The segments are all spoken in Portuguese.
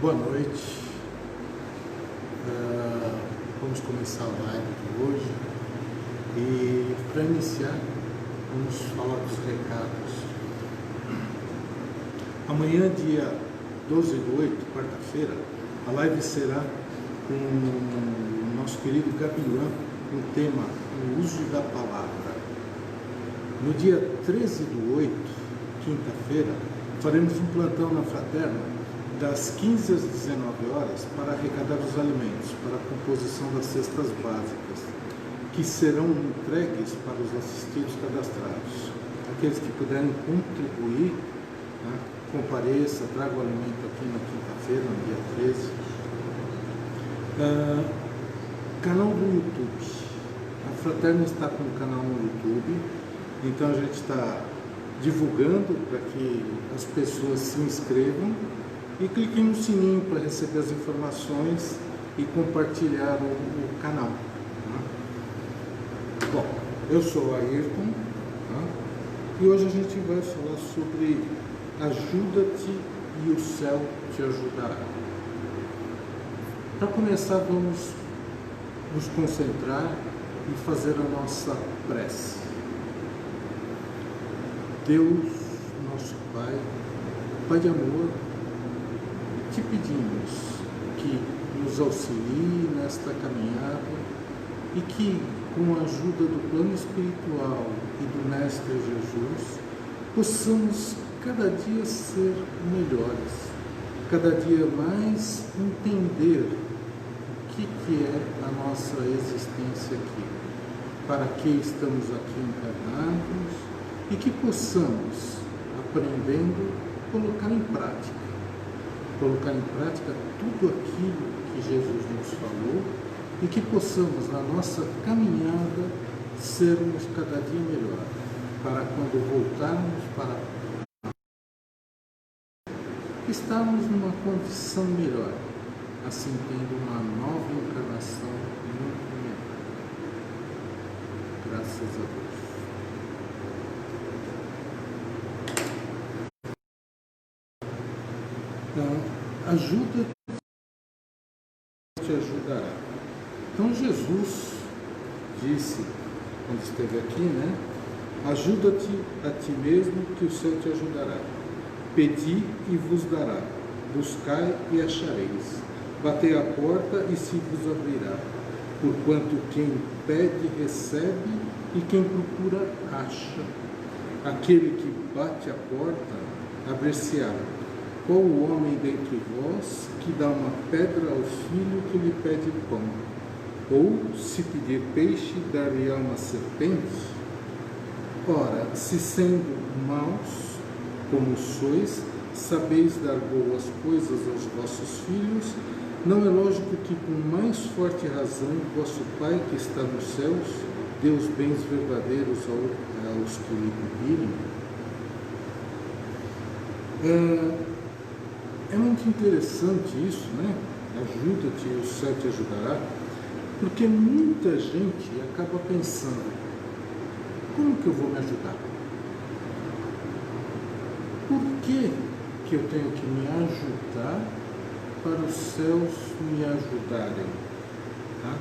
Boa noite. Vamos começar a live de hoje e para iniciar vamos falar dos recados. Amanhã, dia 12/8, quarta-feira, a live será com o nosso querido Gabilan, com o tema O Uso da Palavra. No dia 13/8, quinta-feira, faremos um plantão na Fraterna das 15 às 19 horas para arrecadar os alimentos para a composição das cestas básicas, que serão entregues para os assistidos cadastrados. Aqueles que puderem contribuir, né, compareça, traga o alimento aqui na quinta-feira, no dia 13. Canal do YouTube. A Fraterna está com um canal no YouTube, então a gente está divulgando para que as pessoas se inscrevam e cliquem no sininho para receber as informações e compartilhar o canal. Bom, eu sou o Ayrton, e hoje a gente vai falar sobre ajuda-te e o céu te ajudará. Para começar, vamos nos concentrar e fazer a nossa prece. Deus, nosso Pai, Pai de amor, te pedimos que nos auxilie nesta caminhada e que, com a ajuda do plano espiritual e do Mestre Jesus, possamos cada dia ser melhores, cada dia mais entender o que é a nossa existência aqui, para que estamos aqui encarnados e que possamos, aprendendo, colocar em prática tudo aquilo que Jesus nos falou e que possamos, na nossa caminhada, sermos cada dia melhor, para quando voltarmos para estarmos numa condição melhor, assim tendo uma nova encarnação muito melhor. Graças a Deus. Ajuda te ajudará. Então Jesus disse, quando esteve aqui, né? Ajuda-te a ti mesmo, que o céu te ajudará. Pedi e vos dará. Buscai e achareis. Batei a porta e se vos abrirá. Porquanto quem pede recebe e quem procura acha. Aquele que bate a porta abrir-se-á. Qual o homem dentre vós que dá uma pedra ao filho que lhe pede pão? Ou, se pedir peixe, dar-lhe-á uma serpente? Ora, se sendo maus, como sois, sabeis dar boas coisas aos vossos filhos, não é lógico que, com mais forte razão, vosso Pai que está nos céus, dê os bens verdadeiros aos que lhe pedirem? É muito interessante isso, né? Ajuda-te e o céu te ajudará, porque muita gente acaba pensando, como que eu vou me ajudar? Por que eu tenho que me ajudar para os céus me ajudarem? Tá?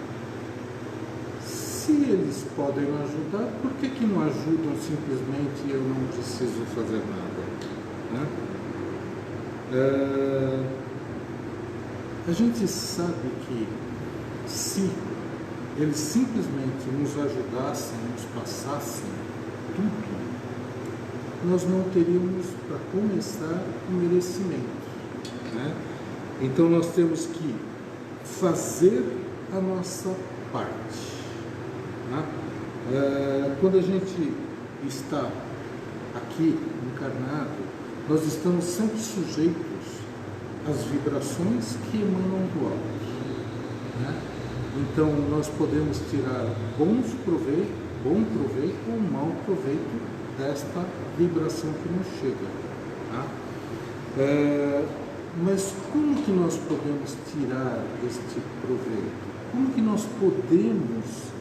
Se eles podem me ajudar, por que não ajudam simplesmente e eu não preciso fazer nada? Né? A gente sabe que se eles simplesmente nos ajudassem, nos passassem tudo, nós não teríamos, para começar, um merecimento, né? Então nós temos que fazer a nossa parte, né? Quando a gente está aqui encarnado, nós estamos sempre sujeitos às vibrações que emanam do alto, né? Então nós podemos tirar bom proveito ou mau proveito desta vibração que nos chega, tá? Mas como que nós podemos tirar este proveito? Como que nós podemos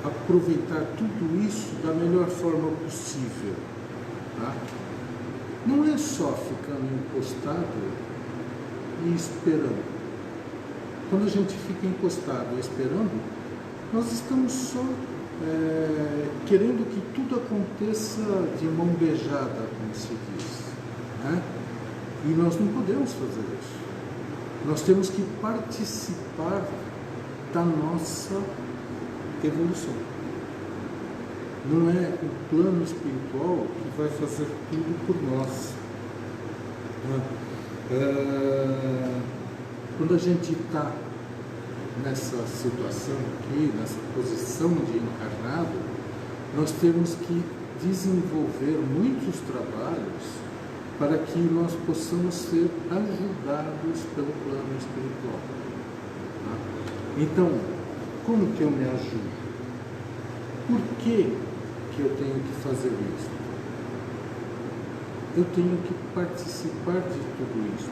aproveitar tudo isso da melhor forma possível? Tá? Não é só ficando encostado e esperando. Quando a gente fica encostado esperando, nós estamos só querendo que tudo aconteça de mão beijada, como se diz, né? E nós não podemos fazer isso. Nós temos que participar da nossa evolução. Não é o plano espiritual que vai fazer tudo por nós. Quando a gente está nessa situação aqui, nessa posição de encarnado, nós temos que desenvolver muitos trabalhos para que nós possamos ser ajudados pelo plano espiritual. Então, como que eu me ajudo? Por que eu tenho que fazer isso? Eu tenho que participar de tudo isso.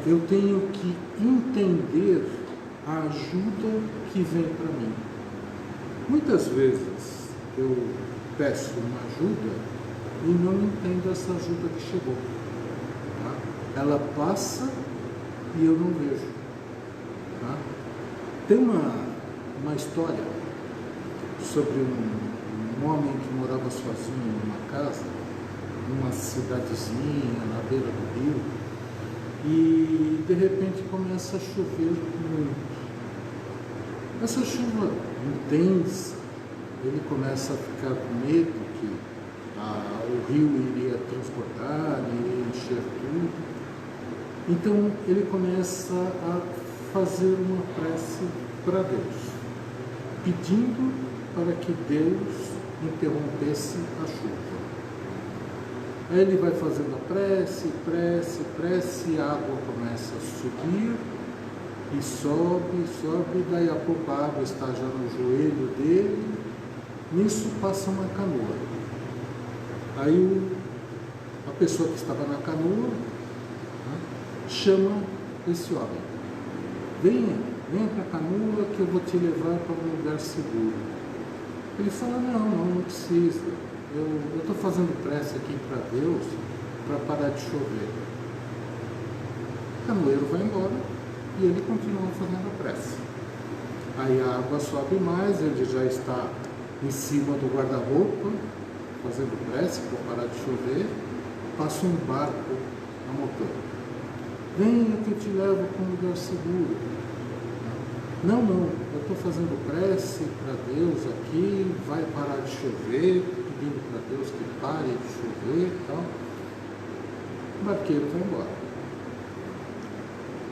Eu tenho que entender a ajuda que vem para mim. Muitas vezes eu peço uma ajuda e não entendo essa ajuda que chegou. Ela passa e eu não vejo. Tem uma história sobre um homem que morava sozinho numa casa, numa cidadezinha na beira do rio, e de repente começa a chover muito. Essa chuva intensa, ele começa a ficar com medo que o rio iria transbordar, iria encher tudo. Então ele começa a fazer uma prece para Deus, pedindo para que Deus interrompesse a chuva. Aí ele vai fazendo a prece, e a água começa a subir, e sobe, daí a pouco a água está já no joelho dele. Nisso passa uma canoa. Aí a pessoa que estava na canoa chama esse homem: venha para a canoa que eu vou te levar para um lugar seguro. Ele fala: não precisa. Eu estou fazendo prece aqui para Deus para parar de chover. O canoeiro vai embora e ele continua fazendo a prece. Aí a água sobe mais, ele já está em cima do guarda-roupa, fazendo prece para parar de chover. Passa um barco a motor. Venha que eu te levo para um lugar seguro. Não, eu estou fazendo prece para Deus aqui, vai parar de chover, pedindo para Deus que pare de chover e tal. O barqueiro vai embora.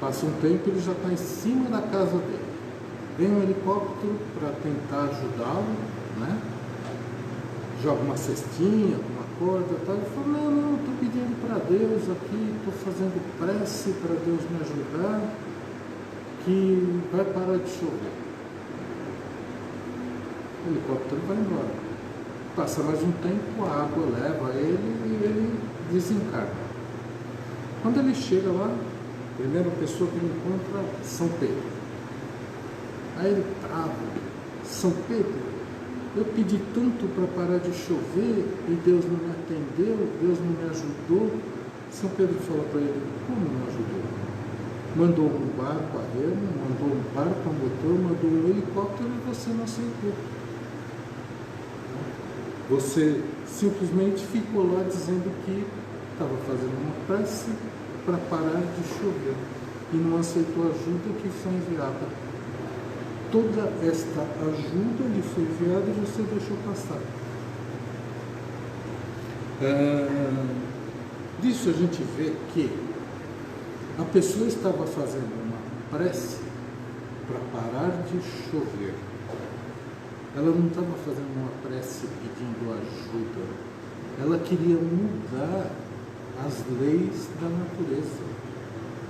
Passa um tempo, ele já está em cima da casa dele. Vem um helicóptero para tentar ajudá-lo, né? Joga uma cestinha, uma corda e tal. Ele fala: não, estou pedindo para Deus aqui, estou fazendo prece para Deus me ajudar, que vai parar de chover. O helicóptero vai embora. Passa mais um tempo, a água leva ele e ele desencarna. Quando ele chega lá, a primeira pessoa que ele encontra é São Pedro. Aí ele trava: São Pedro, eu pedi tanto para parar de chover e Deus não me atendeu, Deus não me ajudou. São Pedro fala para ele: como não ajudou? Mandou um barco a remo, mandou um barco a motor, mandou um helicóptero e você não aceitou. Você simplesmente ficou lá dizendo que estava fazendo uma prece para parar de chover e não aceitou a ajuda que foi enviada. Toda esta ajuda lhe foi enviada e você deixou passar. Disso a gente vê que a pessoa estava fazendo uma prece para parar de chover. Ela não estava fazendo uma prece pedindo ajuda. Ela queria mudar as leis da natureza.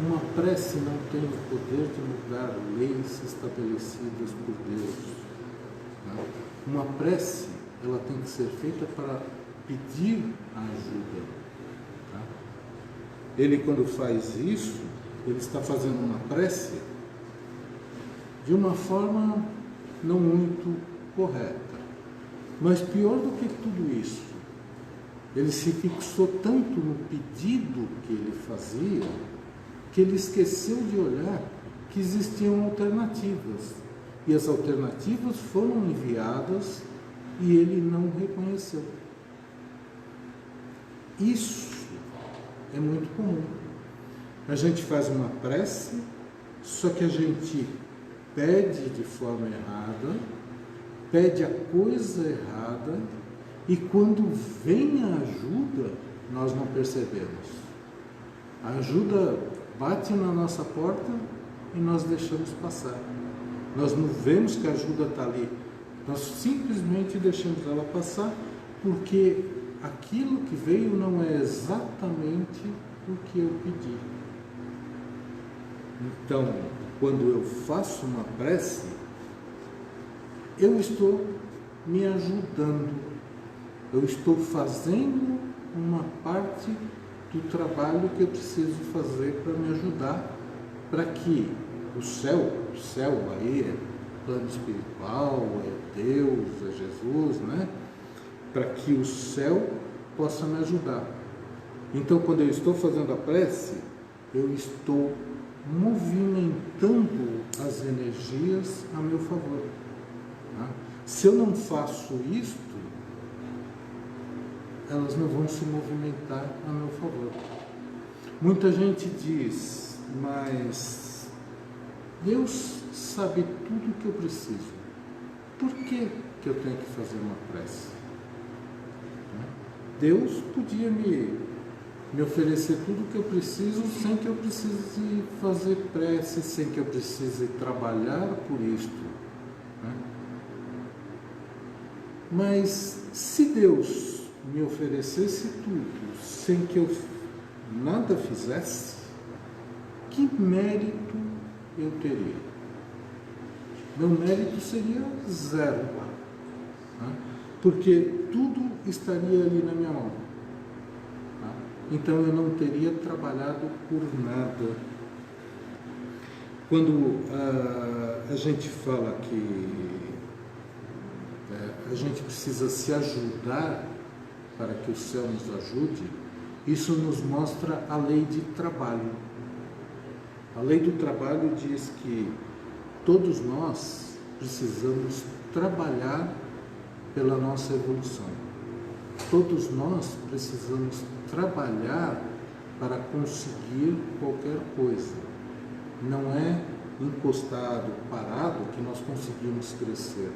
Uma prece não tem o poder de mudar leis estabelecidas por Deus. Uma prece, ela tem que ser feita para pedir a ajuda. Ele, quando faz isso, ele está fazendo uma prece de uma forma não muito correta. Mas pior do que tudo isso, Ele se fixou tanto no pedido que ele fazia, que ele esqueceu de olhar que existiam alternativas. E as alternativas foram enviadas e ele não reconheceu. Isso é muito comum. A gente faz uma prece, só que a gente pede de forma errada, pede a coisa errada, e quando vem a ajuda, nós não percebemos. A ajuda bate na nossa porta e nós deixamos passar. Nós não vemos que a ajuda está ali. Nós simplesmente deixamos ela passar, porque aquilo que veio não é exatamente o que eu pedi. Então, quando eu faço uma prece, eu estou me ajudando. Eu estou fazendo uma parte do trabalho que eu preciso fazer para me ajudar, para que o céu aí é plano espiritual, é Deus, é Jesus, né? Para que o céu possa me ajudar. Então, quando eu estou fazendo a prece, eu estou movimentando as energias a meu favor. Tá? Se eu não faço isto, elas não vão se movimentar a meu favor. Muita gente diz, mas Deus sabe tudo o que eu preciso. Por que eu tenho que fazer uma prece? Deus podia me oferecer tudo o que eu preciso sem que eu precise fazer prece, sem que eu precise trabalhar por isto. Mas se Deus me oferecesse tudo sem que eu nada fizesse, que mérito eu teria? Meu mérito seria zero, porque tudo estaria ali na minha mão. Então eu não teria trabalhado por nada. Quando a gente fala que a gente precisa se ajudar para que o céu nos ajude, isso nos mostra a lei de trabalho. A lei do trabalho diz que todos nós precisamos trabalhar pela nossa evolução. Todos nós precisamos trabalhar para conseguir qualquer coisa. Não é encostado, parado, que nós conseguimos crescer.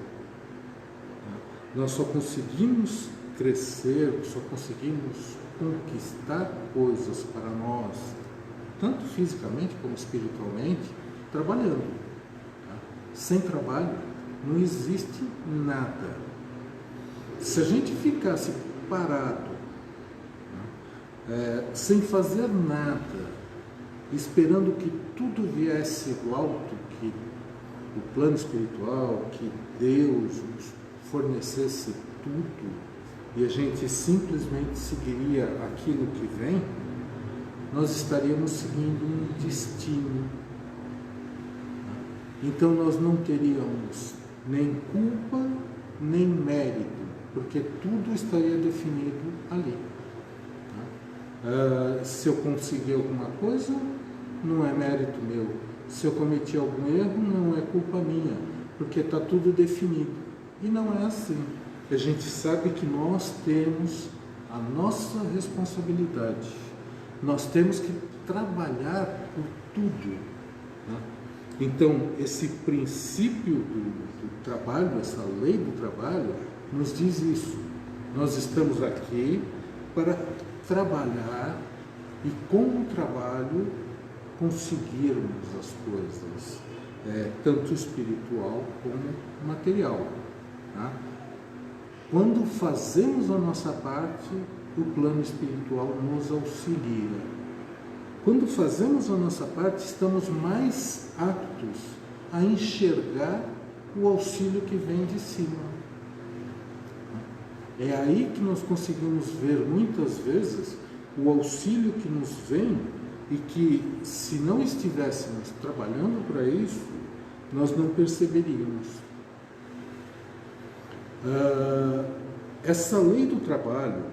Nós só conseguimos crescer, só conseguimos conquistar coisas para nós, tanto fisicamente como espiritualmente, trabalhando. Sem trabalho não existe nada. Se a gente ficasse parado, sem fazer nada, esperando que tudo viesse do alto, que o plano espiritual, que Deus nos fornecesse tudo, e a gente simplesmente seguiria aquilo que vem, nós estaríamos seguindo um destino. Então nós não teríamos nem culpa, nem mérito, porque tudo estaria definido ali. Se eu conseguir alguma coisa, não é mérito meu. Se eu cometi algum erro, não é culpa minha, porque está tudo definido. E não é assim. A gente sabe que nós temos a nossa responsabilidade. Nós temos que trabalhar por tudo. Então, esse princípio do trabalho, essa lei do trabalho, nos diz isso. Nós estamos aqui para trabalhar e, com o trabalho, conseguirmos as coisas, tanto espiritual como material. Tá? Quando fazemos a nossa parte, o plano espiritual nos auxilia. Quando fazemos a nossa parte, estamos mais aptos a enxergar o auxílio que vem de cima. É aí que nós conseguimos ver muitas vezes o auxílio que nos vem e que, se não estivéssemos trabalhando para isso, nós não perceberíamos. Essa lei do trabalho,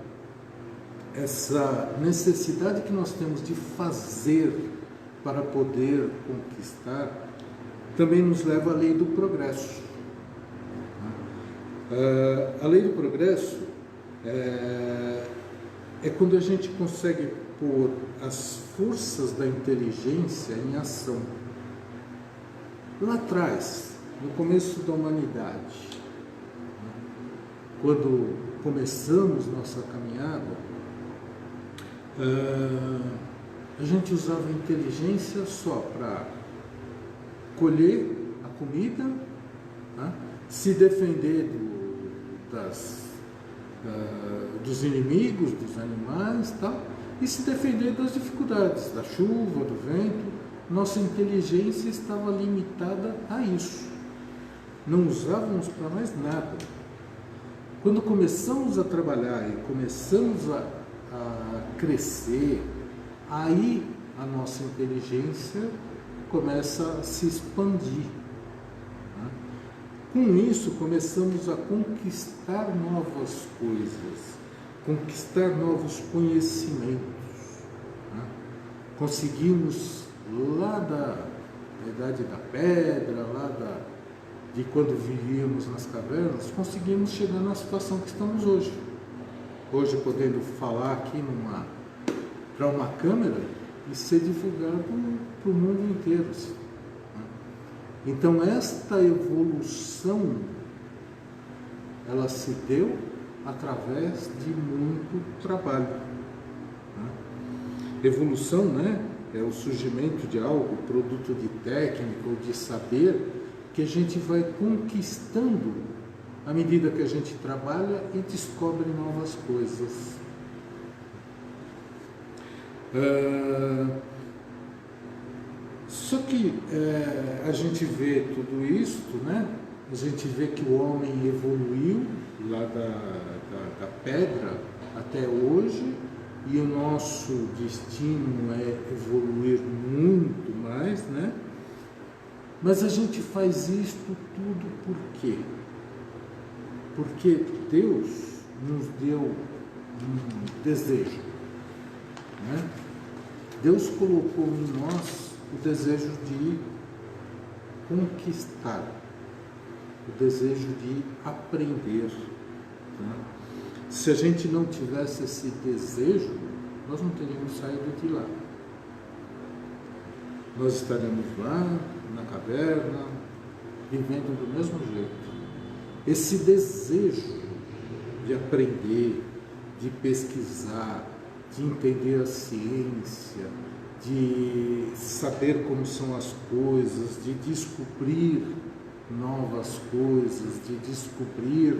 essa necessidade que nós temos de fazer para poder conquistar, também nos leva à lei do progresso. A lei do progresso é quando a gente consegue pôr as forças da inteligência em ação. Lá atrás, no começo da humanidade, quando começamos nossa caminhada, a gente usava a inteligência só para colher a comida, se defender dos inimigos, dos animais, e se defender das dificuldades, da chuva, do vento. Nossa inteligência estava limitada a isso. Não usávamos para mais nada. Quando começamos a trabalhar e começamos a crescer, aí a nossa inteligência começa a se expandir. Com isso, começamos a conquistar novas coisas, conquistar novos conhecimentos. Conseguimos, lá da Idade da Pedra, de quando vivíamos nas cavernas, conseguimos chegar na situação que estamos hoje. Hoje, podendo falar aqui para uma câmera e ser divulgado para o mundo inteiro. Então, esta evolução, ela se deu através de muito trabalho. Evolução, é o surgimento de algo, produto de técnica ou de saber, que a gente vai conquistando à medida que a gente trabalha e descobre novas coisas. Só que a gente vê tudo isso, a gente vê que o homem evoluiu lá da pedra até hoje, e o nosso destino é evoluir muito mais, Mas a gente faz isto tudo por quê? Porque Deus nos deu um desejo, Deus colocou em nós o desejo de conquistar, o desejo de aprender. Se a gente não tivesse esse desejo, nós não teríamos saído de lá. Nós estaremos lá, na caverna, vivendo do mesmo jeito. Esse desejo de aprender, de pesquisar, de entender a ciência, de saber como são as coisas, de descobrir novas coisas, de descobrir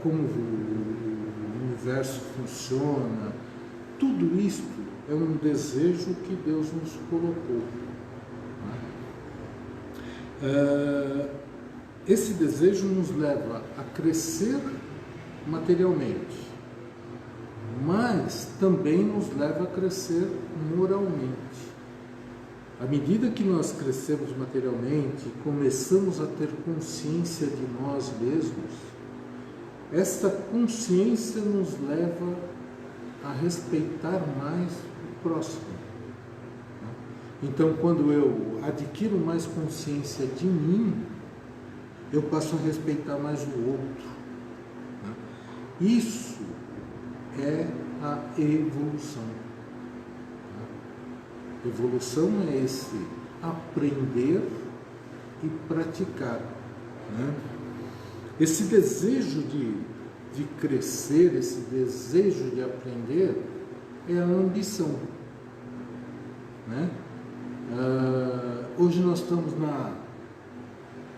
como o universo funciona. Tudo isto é um desejo que Deus nos colocou. Esse desejo nos leva a crescer materialmente, mas também nos leva a crescer moralmente. À medida que nós crescemos materialmente e começamos a ter consciência de nós mesmos, esta consciência nos leva a respeitar mais o próximo. Então, quando eu adquiro mais consciência de mim, eu passo a respeitar mais o outro. Isso é a evolução. Evolução é esse aprender e praticar. Esse desejo de crescer, esse desejo de aprender é a ambição. Hoje nós estamos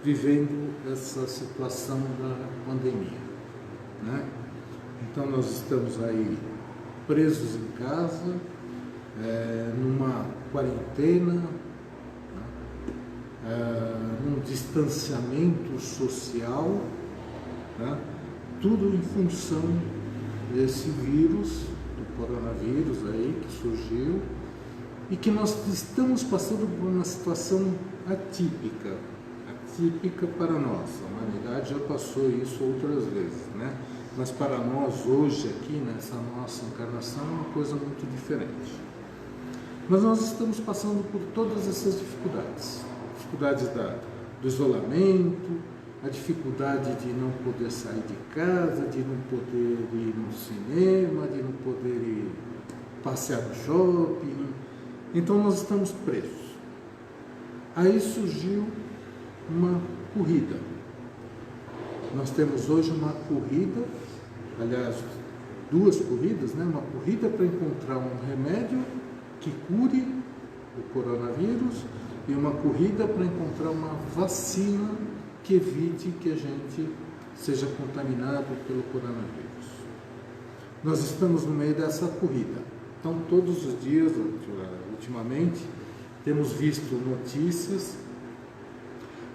vivendo essa situação da pandemia. Então nós estamos aí presos em casa, numa quarentena, num distanciamento social, tudo em função desse vírus, do coronavírus aí que surgiu, e que nós estamos passando por uma situação atípica. típica para nós. A humanidade já passou isso outras vezes, né? Mas para nós hoje aqui, nessa nossa encarnação, é uma coisa muito diferente. Mas nós estamos passando por todas essas dificuldades. Dificuldades do isolamento, a dificuldade de não poder sair de casa, de não poder ir no cinema, de não poder ir passear no shopping. Então nós estamos presos. Aí surgiu uma corrida. Nós temos hoje uma corrida, aliás, duas corridas, né? Uma corrida para encontrar um remédio que cure o coronavírus e uma corrida para encontrar uma vacina que evite que a gente seja contaminado pelo coronavírus. Nós estamos no meio dessa corrida. Então, todos os dias, ultimamente, temos visto notícias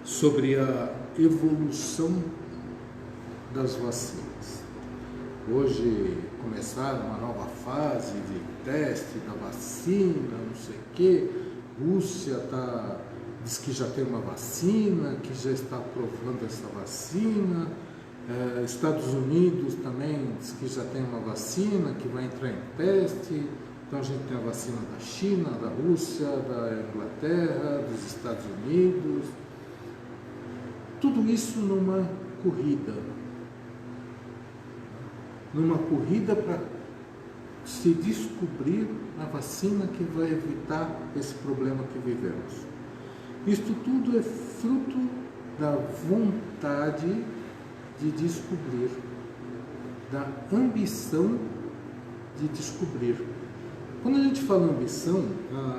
sobre a evolução das vacinas. Hoje começaram uma nova fase de teste da vacina, não sei o quê. Rússia diz que já tem uma vacina, que já está aprovando essa vacina. Estados Unidos também diz que já tem uma vacina, que vai entrar em teste. Então a gente tem a vacina da China, da Rússia, da Inglaterra, dos Estados Unidos. Tudo isso numa corrida. Numa corrida para se descobrir a vacina que vai evitar esse problema que vivemos. Isto tudo é fruto da vontade de descobrir, da ambição de descobrir. Quando a gente fala ambição,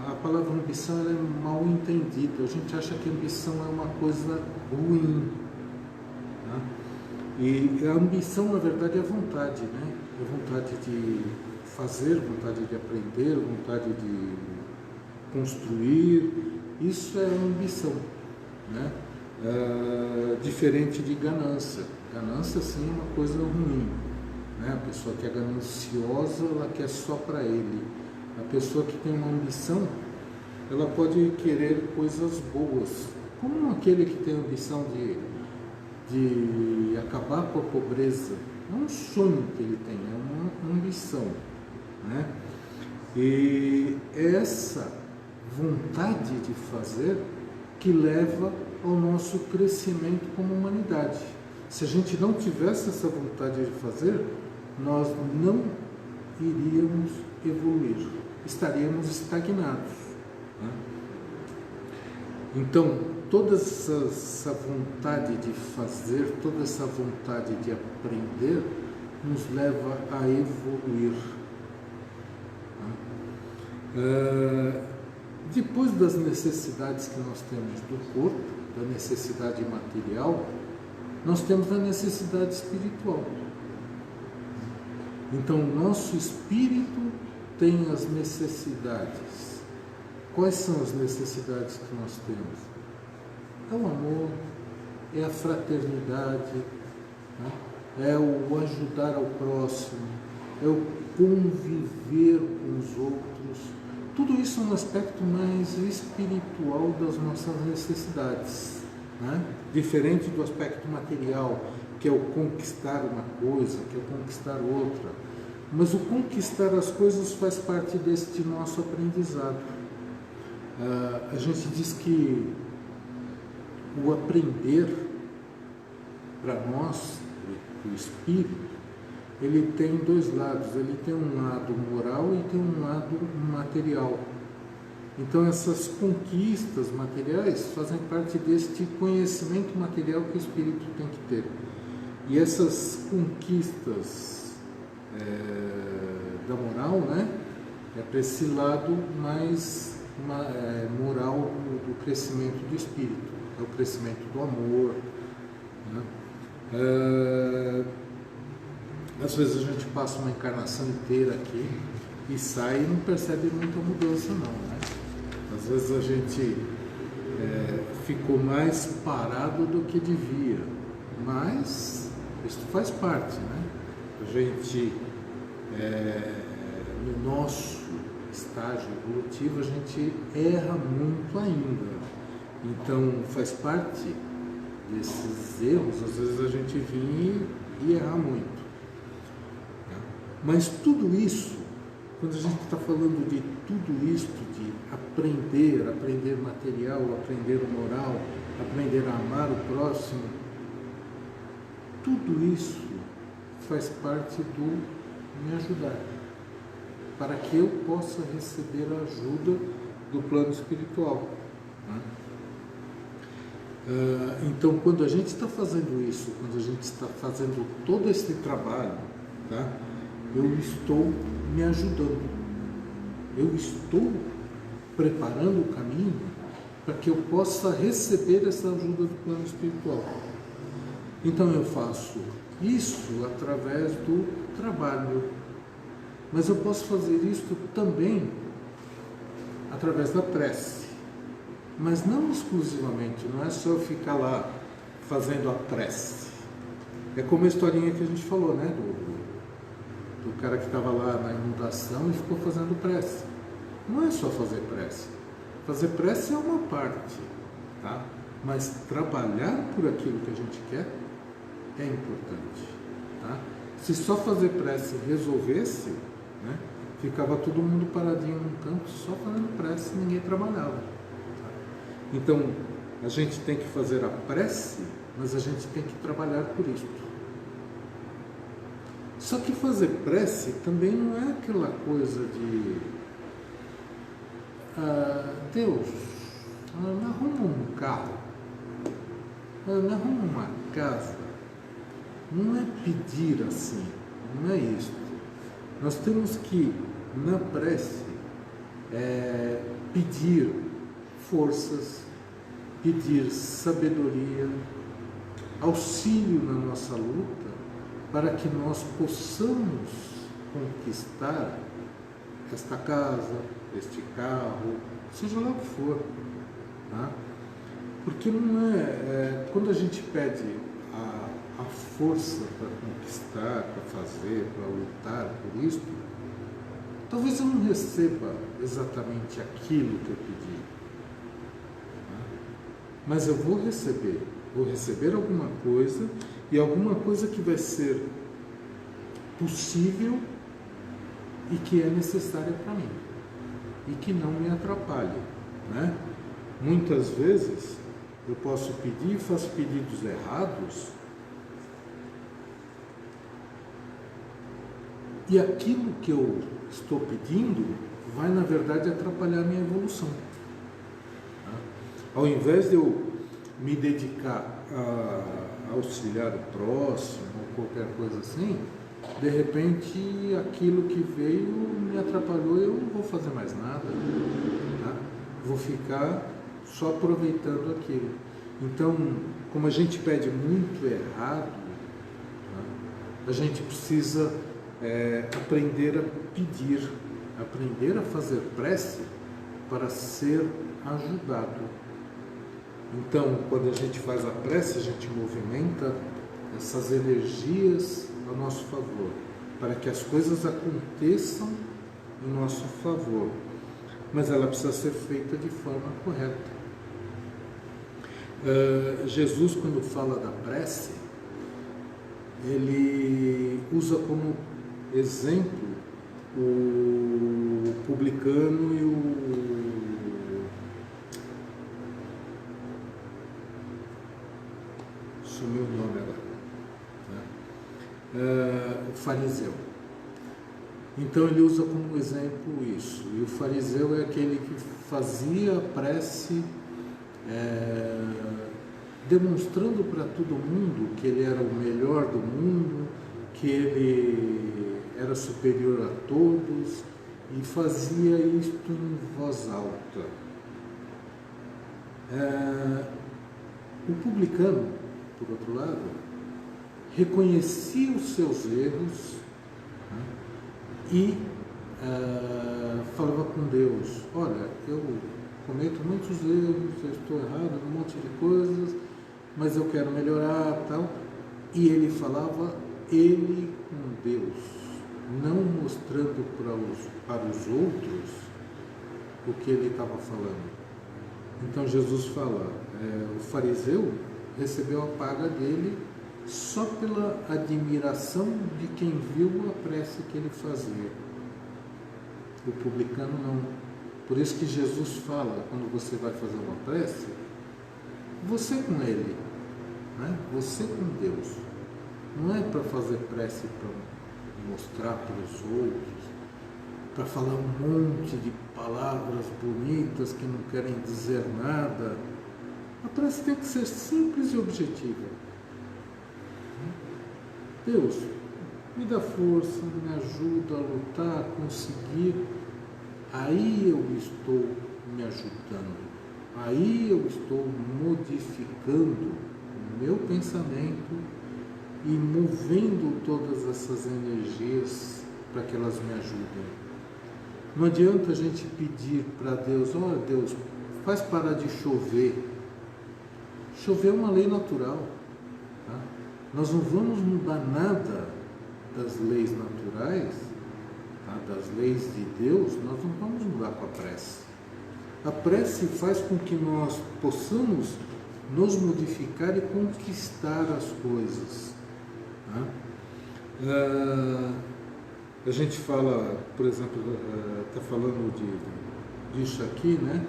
a palavra ambição ela é mal entendida. A gente acha que ambição é uma coisa ruim. Né? E a ambição, na verdade, é vontade, né? É vontade de fazer, vontade de aprender, vontade de construir. Isso é ambição, né? Diferente de ganância. Ganância, sim, é uma coisa ruim, né? A pessoa que é gananciosa, ela quer só para ele. A pessoa que tem uma ambição, ela pode querer coisas boas, como aquele que tem a ambição de acabar com a pobreza. É um sonho que ele tem, é uma ambição, né? E essa vontade de fazer que leva ao nosso crescimento como humanidade. Se a gente não tivesse essa vontade de fazer, nós não iríamos evoluir, estaríamos estagnados, né? Então, toda essa vontade de fazer, toda essa vontade de aprender, nos leva a evoluir, né? Depois das necessidades que nós temos do corpo, da necessidade material, nós temos a necessidade espiritual. Então, nosso espírito tem as necessidades. Quais são as necessidades que nós temos? É o amor, é a fraternidade, né? É o ajudar ao próximo, é o conviver com os outros. Tudo isso é um aspecto mais espiritual das nossas necessidades, né? Diferente do aspecto material, que é o conquistar uma coisa, que é o conquistar outra. Mas o conquistar as coisas faz parte deste nosso aprendizado. A gente diz que o aprender, para nós, o espírito, ele tem dois lados. Ele tem um lado moral e tem um lado material. Então essas conquistas materiais fazem parte deste conhecimento material que o espírito tem que ter. E essas conquistas da moral, né, é para esse lado mais moral do crescimento do espírito, é o crescimento do amor, né? Às vezes a gente passa uma encarnação inteira aqui e sai e não percebe muita mudança não, né? Às vezes a gente ficou mais parado do que devia, mas isso faz parte, né? A gente, no nosso estágio evolutivo, a gente erra muito ainda. Então faz parte desses erros, às vezes a gente vir e errar muito. Né? Mas tudo isso, quando a gente está falando de tudo isso, de aprender material, aprender o moral, aprender a amar o próximo, tudo isso faz parte do me ajudar, para que eu possa receber a ajuda do plano espiritual. Né? Então, quando a gente está fazendo isso, quando a gente está fazendo todo esse trabalho, tá? Eu estou me ajudando, eu estou preparando o caminho para que eu possa receber essa ajuda do plano espiritual. Então eu faço isso através do trabalho, mas eu posso fazer isso também através da prece, mas não exclusivamente, não é só eu ficar lá fazendo a prece. É como a historinha que a gente falou, né, do cara que estava lá na inundação e ficou fazendo prece. Não é só fazer prece. Fazer prece é uma parte, tá? Mas trabalhar por aquilo que a gente quer é importante, tá? Se só fazer prece resolvesse, né, ficava todo mundo paradinho num canto, só fazendo prece, ninguém trabalhava. Tá? Então, a gente tem que fazer a prece, mas a gente tem que trabalhar por isso. Só que fazer prece também não é aquela coisa de Deus, me arruma um carro, me arruma uma casa. Não é pedir assim, não é isso. Nós temos que, na prece, pedir forças, pedir sabedoria, auxílio na nossa luta, para que nós possamos conquistar esta casa, este carro, seja lá o que for. Tá? Porque não quando a gente pede a força para conquistar, para fazer, para lutar por isso, talvez eu não receba exatamente aquilo que eu pedi. Tá? Mas eu vou receber alguma coisa, e alguma coisa que vai ser possível e que é necessária para mim e que não me atrapalhe, né? Muitas vezes eu posso pedir e faço pedidos errados, e aquilo que eu estou pedindo vai, na verdade, atrapalhar a minha evolução. Tá? Ao invés de eu me dedicar a auxiliar o próximo ou qualquer coisa assim, de repente aquilo que veio me atrapalhou, eu não vou fazer mais nada, tá? Vou ficar só aproveitando aquilo. Então, como a gente pede muito errado, tá? A gente precisa aprender a pedir, aprender a fazer prece para ser ajudado. Então, quando a gente faz a prece, a gente movimenta essas energias a nosso favor, para que as coisas aconteçam em nosso favor. Mas ela precisa ser feita de forma correta. Jesus, quando fala da prece, ele usa como exemplo o publicano e sumiu o nome agora, né? O fariseu. Então ele usa como exemplo isso. E o fariseu é aquele que fazia a prece demonstrando para todo mundo que ele era o melhor do mundo, que ele era superior a todos, e fazia isto em voz alta. O publicano, por outro lado, reconhecia os seus erros, né, e falava com Deus: olha, eu cometo muitos erros, eu estou errado em um monte de coisas, mas eu quero melhorar, tal. E ele falava, ele com Deus, não mostrando para os outros o que ele estava falando. Então Jesus fala, o fariseu, recebeu a paga dele só pela admiração de quem viu a prece que ele fazia. O publicano não. Por isso que Jesus fala, quando você vai fazer uma prece, você com ele, né? Você com Deus. Não é para fazer prece para mostrar para os outros, para falar um monte de palavras bonitas que não querem dizer nada. A prece tem que ser simples e objetiva. Deus, me dá força, me ajuda a lutar, a conseguir. Aí eu estou me ajudando. Aí eu estou modificando o meu pensamento e movendo todas essas energias para que elas me ajudem. Não adianta a gente pedir para Deus, Deus, faz parar de chover. Chover é uma lei natural. Tá? Nós não vamos mudar nada das leis naturais, tá? Das leis de Deus, nós não vamos mudar com a prece. A prece faz com que nós possamos nos modificar e conquistar as coisas. Tá? A gente fala, por exemplo, está falando disso aqui, né?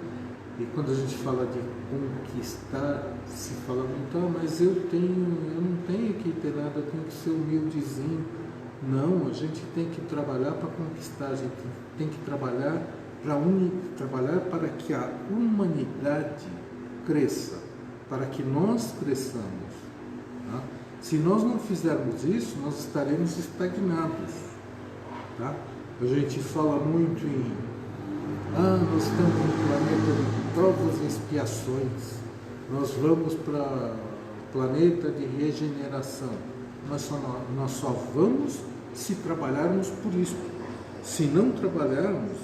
E quando a gente fala de conquistar, se fala muito, mas eu não tenho que ter nada, eu tenho que ser humildezinho. Não, a gente tem que trabalhar para conquistar, a gente tem que trabalhar para que a humanidade cresça, para que nós cresçamos. Tá? Se nós não fizermos isso, nós estaremos estagnados. Tá? A gente fala muito em nós estamos no planeta de provas e expiações, nós vamos para o planeta de regeneração. Nós só vamos se trabalharmos por isso. Se não trabalharmos,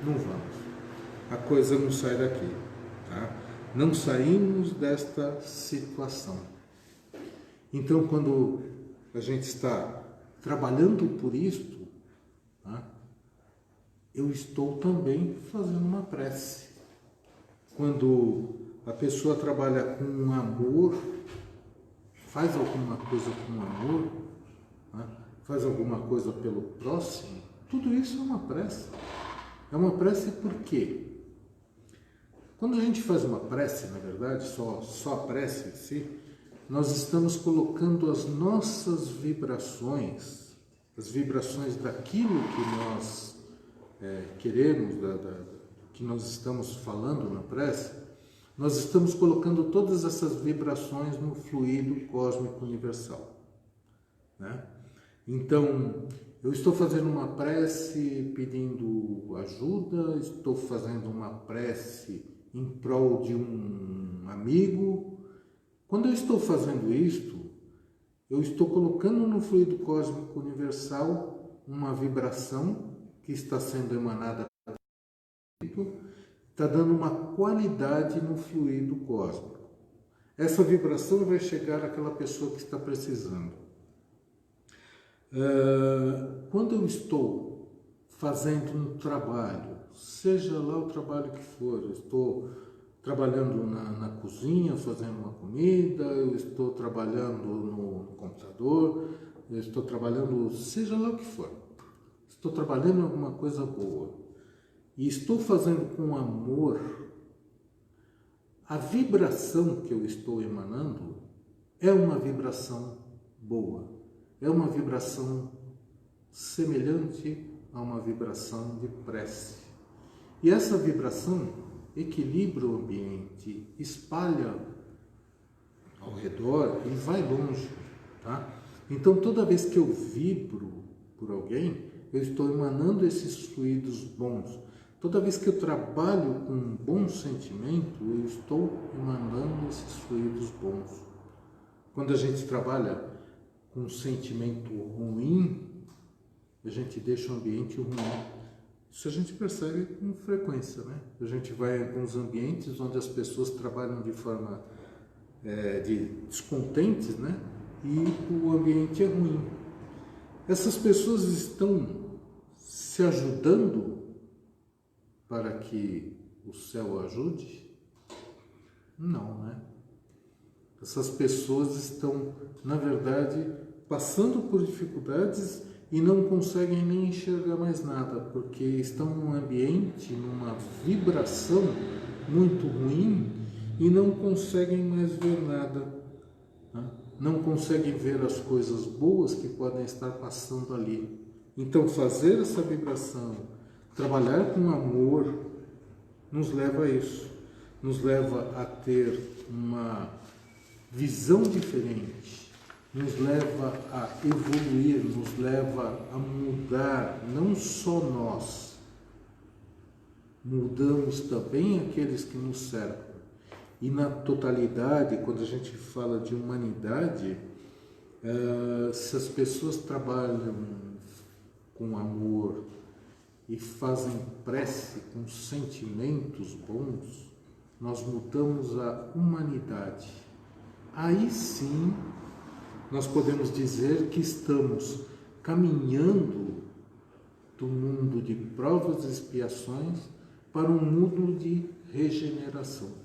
não vamos. A coisa não sai daqui. Tá? Não saímos desta situação. Então, quando a gente está trabalhando por isto, tá? Eu estou também fazendo uma prece. Quando a pessoa trabalha com amor, faz alguma coisa com amor, né? Faz alguma coisa pelo próximo, tudo isso é uma prece. É uma prece por quê? Quando a gente faz uma prece, na verdade, só a prece em si, nós estamos colocando as nossas vibrações, as vibrações daquilo que nós queremos, que nós estamos falando na prece, nós estamos colocando todas essas vibrações no fluido cósmico universal. Né? Então, eu estou fazendo uma prece pedindo ajuda, estou fazendo uma prece em prol de um amigo. Quando eu estou fazendo isto, eu estou colocando no fluido cósmico universal uma vibração que está sendo emanada, está dando uma qualidade no fluido cósmico. Essa vibração vai chegar àquela pessoa que está precisando. Quando eu estou fazendo um trabalho, seja lá o trabalho que for, eu estou trabalhando na cozinha, fazendo uma comida, eu estou trabalhando no computador, eu estou trabalhando, seja lá o que for. Estou trabalhando em alguma coisa boa e estou fazendo com amor, a vibração que eu estou emanando é uma vibração boa, é uma vibração semelhante a uma vibração de prece. E essa vibração equilibra o ambiente, espalha ao redor e vai longe. Tá? Então, toda vez que eu vibro por alguém, eu estou emanando esses fluidos bons. Toda vez que eu trabalho com um bom sentimento, eu estou emanando esses fluidos bons. Quando a gente trabalha com um sentimento ruim, a gente deixa o ambiente ruim. Isso a gente percebe com frequência, né? A gente vai em alguns ambientes onde as pessoas trabalham de forma descontentes, né? E o ambiente é ruim. Essas pessoas estão se ajudando para que o céu ajude? Não, né? Essas pessoas estão, na verdade, passando por dificuldades e não conseguem nem enxergar mais nada, porque estão num ambiente, numa vibração muito ruim e não conseguem mais ver nada, né? Não conseguem ver as coisas boas que podem estar passando ali. Então, fazer essa vibração, trabalhar com amor, nos leva a isso, nos leva a ter uma visão diferente, nos leva a evoluir, nos leva a mudar, não só nós, mudamos também aqueles que nos cercam. E na totalidade, quando a gente fala de humanidade, se as pessoas trabalham com amor e fazem prece com sentimentos bons, nós mudamos a humanidade. Aí sim, nós podemos dizer que estamos caminhando do mundo de provas e expiações para um mundo de regeneração.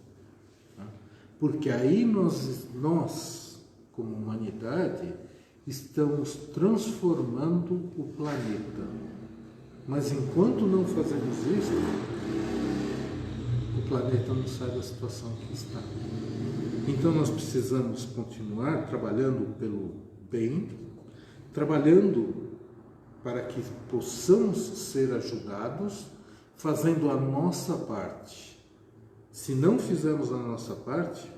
Porque aí nós, como humanidade, estamos transformando o planeta. Mas enquanto não fazemos isso, o planeta não sai da situação que está. Então nós precisamos continuar trabalhando pelo bem, trabalhando para que possamos ser ajudados, fazendo a nossa parte. Se não fizermos a nossa parte,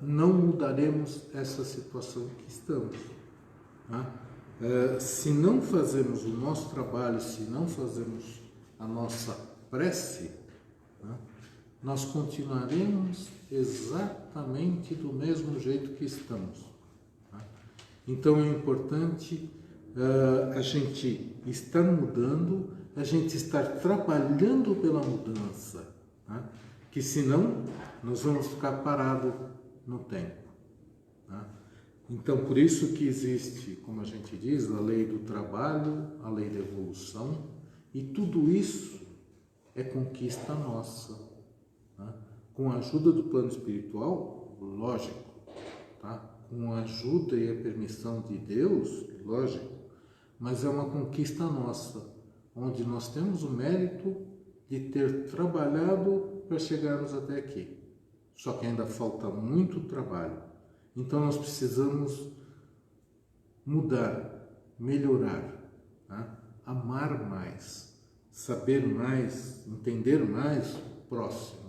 não mudaremos essa situação que estamos. Se não fazermos o nosso trabalho, se não fazermos a nossa prece, nós continuaremos exatamente do mesmo jeito que estamos. Então é importante a gente estar mudando, a gente estar trabalhando pela mudança, que senão nós vamos ficar parados no tempo. Então, por isso que existe, como a gente diz, a lei do trabalho, a lei da evolução, e tudo isso é conquista nossa. Com a ajuda do plano espiritual, lógico, com a ajuda e a permissão de Deus, lógico, mas é uma conquista nossa, onde nós temos o mérito de ter trabalhado para chegarmos até aqui. Só que ainda falta muito trabalho. Então nós precisamos mudar, melhorar, amar mais, saber mais, entender mais o próximo.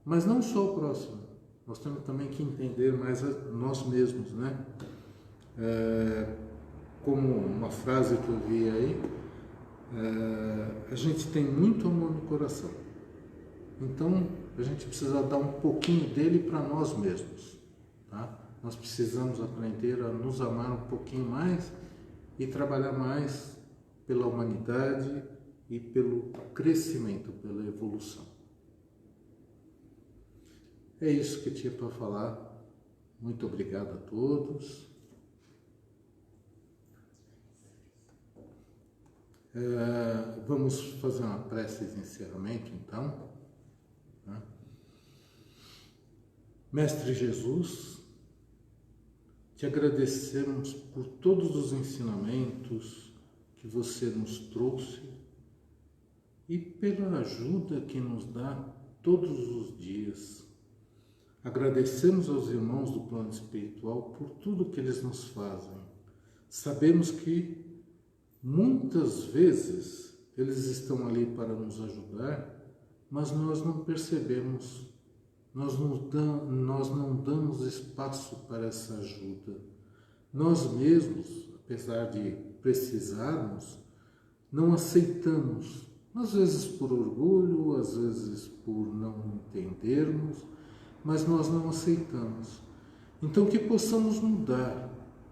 Mas não só o próximo, nós temos também que entender mais nós mesmos, né? Como uma frase que eu vi aí, a gente tem muito amor no coração, então a gente precisa dar um pouquinho dele para nós mesmos, Nós precisamos aprender a nos amar um pouquinho mais e trabalhar mais pela humanidade e pelo crescimento, pela evolução. É isso que eu tinha para falar. Muito obrigado a todos. Vamos fazer uma prece de encerramento, então. Mestre Jesus, te agradecemos por todos os ensinamentos que você nos trouxe e pela ajuda que nos dá todos os dias. Agradecemos aos irmãos do plano espiritual por tudo que eles nos fazem. Sabemos que muitas vezes eles estão ali para nos ajudar, mas nós não percebemos, nós não damos espaço para essa ajuda. Nós mesmos, apesar de precisarmos, não aceitamos, às vezes por orgulho, às vezes por não entendermos, mas nós não aceitamos. Então que possamos mudar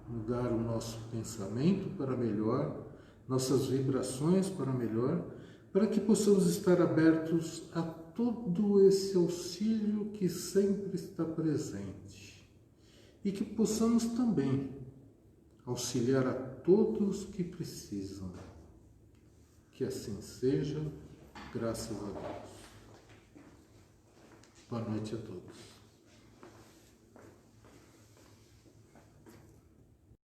o nosso pensamento para melhor, nossas vibrações para melhor, para que possamos estar abertos a todo esse auxílio que sempre está presente e que possamos também auxiliar a todos que precisam. Que assim seja, graças a Deus. Boa noite a todos.